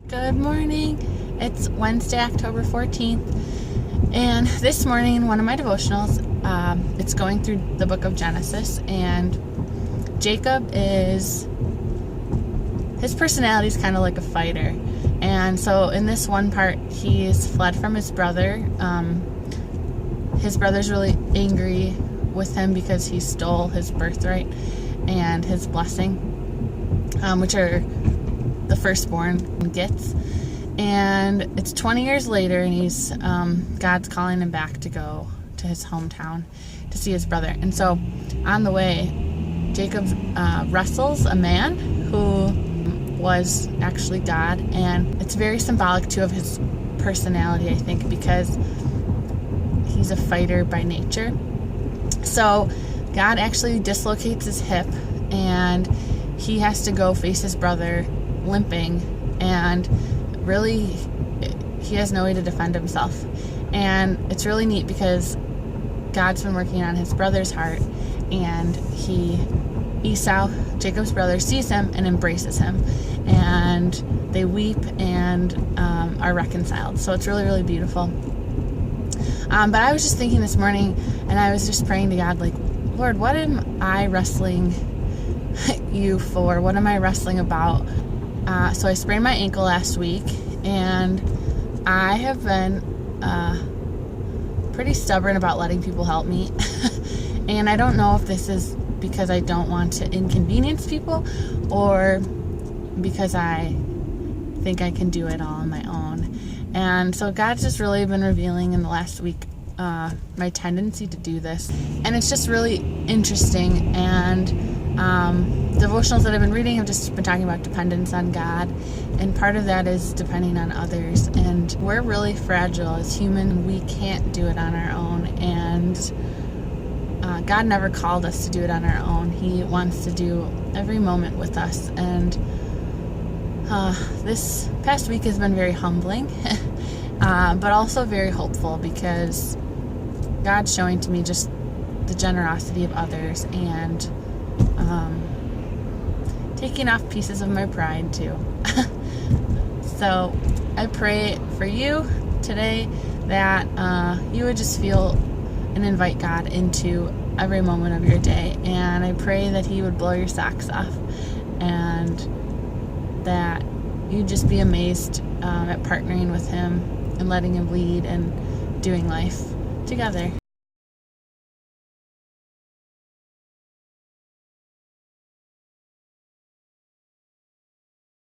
Good morning. It's Wednesday, October 14th, and this morning in one of my devotionals, it's going through the book of Genesis, and Jacob his personality is kind of like a fighter, and so in this one part, he's fled from his brother. His brother's really angry with him because he stole his birthright and his blessing, which are the firstborn gets. And it's 20 years later, and he's God's calling him back to go to his hometown to see his brother. And so on the way, Jacob wrestles a man who was actually God, and it's very symbolic too of his personality, I think, because he's a fighter by nature. So God actually dislocates his hip, and he has to go face his brother limping, and really he has no way to defend himself. And it's really neat because God's been working on his brother's heart, and Esau, Jacob's brother, sees him and embraces him, and they weep and are reconciled. So it's really, really beautiful. But I was just thinking this morning, and I was just praying to God, like, Lord, what am I wrestling you for? What am I wrestling about? So I sprained my ankle last week, and I have been pretty stubborn about letting people help me. And I don't know if this is because I don't want to inconvenience people, or because I think I can do it all on my own. And so God's just really been revealing in the last week my tendency to do this. And it's just really interesting. And devotionals that I've been reading have just been talking about dependence on God, and part of that is depending on others. And we're really fragile as human. We can't do it on our own, and God never called us to do it on our own. He wants to do every moment with us. And this past week has been very humbling, but also very hopeful, because God's showing to me just the generosity of others, and taking off pieces of my pride too. So I pray for you today that you would just feel and invite God into every moment of your day. And I pray that He would blow your socks off, and that you'd just be amazed at partnering with Him and letting Him lead and doing life together.